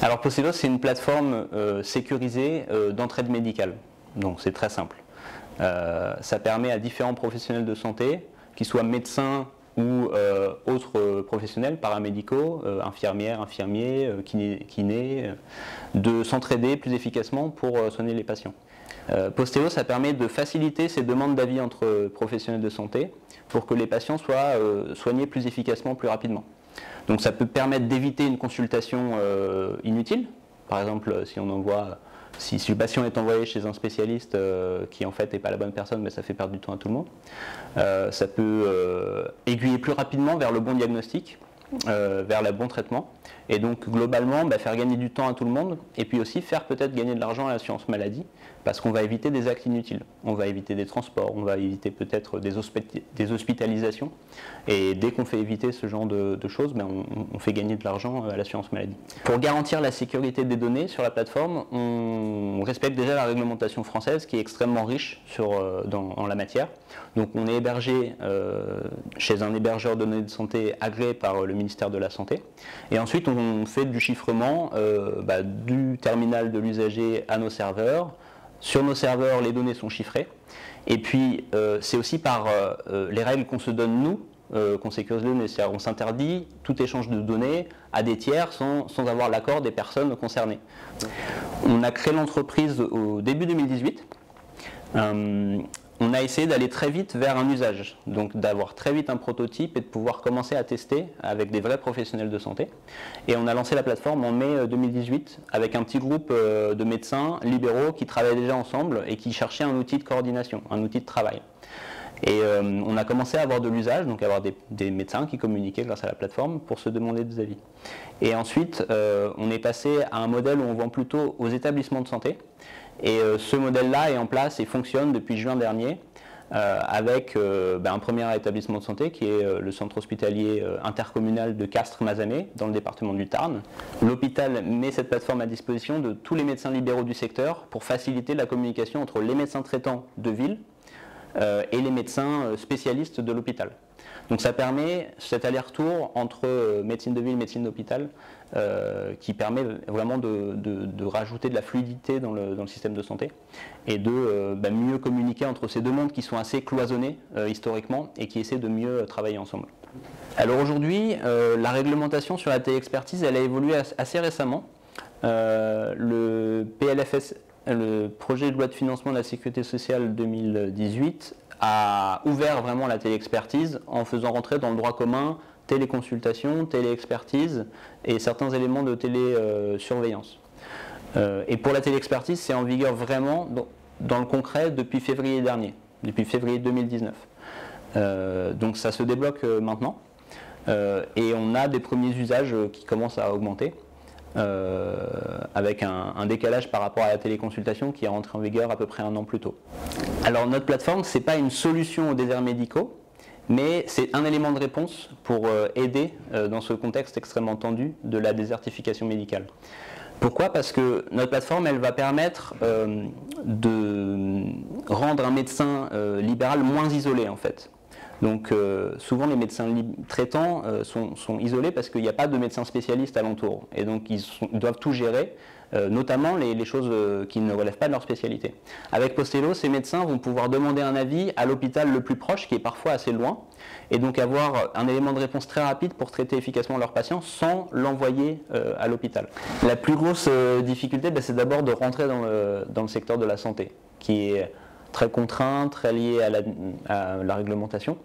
Alors Postelos, c'est une plateforme sécurisée d'entraide médicale. Donc c'est très simple. Ça permet à différents professionnels de santé, qu'ils soient médecins ou autres professionnels paramédicaux, infirmières, infirmiers, kinés, de s'entraider plus efficacement pour soigner les patients. Postéo, ça permet de faciliter ces demandes d'avis entre professionnels de santé pour que les patients soient soignés plus efficacement, plus rapidement. Donc ça peut permettre d'éviter une consultation inutile. Par exemple, si le patient est envoyé chez un spécialiste qui en fait n'est pas la bonne personne, mais ça fait perdre du temps à tout le monde. Ça peut aiguiller plus rapidement vers le bon diagnostic, vers le bon traitement. Et donc globalement, faire gagner du temps à tout le monde et puis aussi faire peut-être gagner de l'argent à l'assurance maladie parce qu'on va éviter des actes inutiles. On va éviter des transports, on va éviter peut-être des hospitalisations. Et dès qu'on fait éviter ce genre de choses, on fait gagner de l'argent à l'assurance maladie. Pour garantir la sécurité des données sur la plateforme, on respecte déjà la réglementation française qui est extrêmement riche en la matière. Donc on est hébergé chez un hébergeur de données de santé agréé par le ministère de la Santé. Et ensuite on fait du chiffrement du terminal de l'usager à nos serveurs. Sur nos serveurs, les données sont chiffrées. Et puis c'est aussi par les règles qu'on se donne nous, qu'on sécurise les données. C'est-à-dire qu'on s'interdit tout échange de données à des tiers sans avoir l'accord des personnes concernées. On a créé l'entreprise au début 2018. On a essayé d'aller très vite vers un usage, donc d'avoir très vite un prototype et de pouvoir commencer à tester avec des vrais professionnels de santé. Et on a lancé la plateforme en mai 2018 avec un petit groupe de médecins libéraux qui travaillaient déjà ensemble et qui cherchaient un outil de coordination, un outil de travail. Et on a commencé à avoir de l'usage, donc à avoir des médecins qui communiquaient grâce à la plateforme pour se demander des avis. Et ensuite, on est passé à un modèle où on vend plutôt aux établissements de santé. Et ce modèle-là est en place et fonctionne depuis juin dernier avec un premier établissement de santé qui est le centre hospitalier intercommunal de Castres-Mazamet dans le département du Tarn. L'hôpital met cette plateforme à disposition de tous les médecins libéraux du secteur pour faciliter la communication entre les médecins traitants de ville et les médecins spécialistes de l'hôpital. Donc ça permet cet aller-retour entre médecine de ville et médecine d'hôpital qui permet vraiment de rajouter de la fluidité dans le système de santé et de mieux communiquer entre ces deux mondes qui sont assez cloisonnés historiquement et qui essaient de mieux travailler ensemble. Alors aujourd'hui, la réglementation sur la téléexpertise, elle a évolué assez récemment. Le PLFS, le projet de loi de financement de la sécurité sociale 2018, a ouvert vraiment la téléexpertise en faisant rentrer dans le droit commun téléconsultation, téléexpertise et certains éléments de télésurveillance. Et pour la téléexpertise, c'est en vigueur vraiment dans le concret depuis février dernier, depuis février 2019. Donc ça se débloque maintenant et on a des premiers usages qui commencent à augmenter. Avec un décalage par rapport à la téléconsultation qui est rentré en vigueur à peu près un an plus tôt. Alors notre plateforme, ce n'est pas une solution aux déserts médicaux, mais c'est un élément de réponse pour aider dans ce contexte extrêmement tendu de la désertification médicale. Pourquoi ? Parce que notre plateforme, elle va permettre de rendre un médecin libéral moins isolé en fait. Donc souvent les médecins traitants sont isolés parce qu'il n'y a pas de médecins spécialistes alentour. Et donc ils doivent tout gérer, notamment les choses qui ne relèvent pas de leur spécialité. Avec Postelos, ces médecins vont pouvoir demander un avis à l'hôpital le plus proche, qui est parfois assez loin, et donc avoir un élément de réponse très rapide pour traiter efficacement leurs patients sans l'envoyer à l'hôpital. La plus grosse difficulté, c'est d'abord de rentrer dans le secteur de la santé, qui est très contraint, très lié à la réglementation,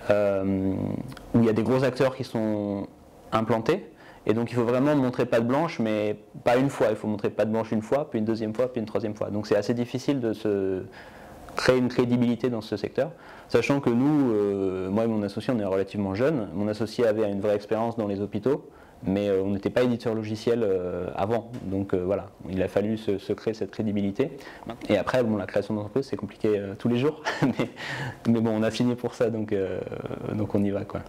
où il y a des gros acteurs qui sont implantés, et donc il faut vraiment montrer patte blanche, mais pas une fois, il faut montrer patte blanche une fois, puis une deuxième fois, puis une troisième fois. Donc c'est assez difficile de se créer une crédibilité dans ce secteur, sachant que nous, moi et mon associé, on est relativement jeunes. Mon associé avait une vraie expérience dans les hôpitaux, mais on n'était pas éditeur logiciel avant, donc voilà, il a fallu se créer cette crédibilité. Et après, la création d'entreprise, c'est compliqué tous les jours, mais bon, on a fini pour ça, donc on y va, quoi.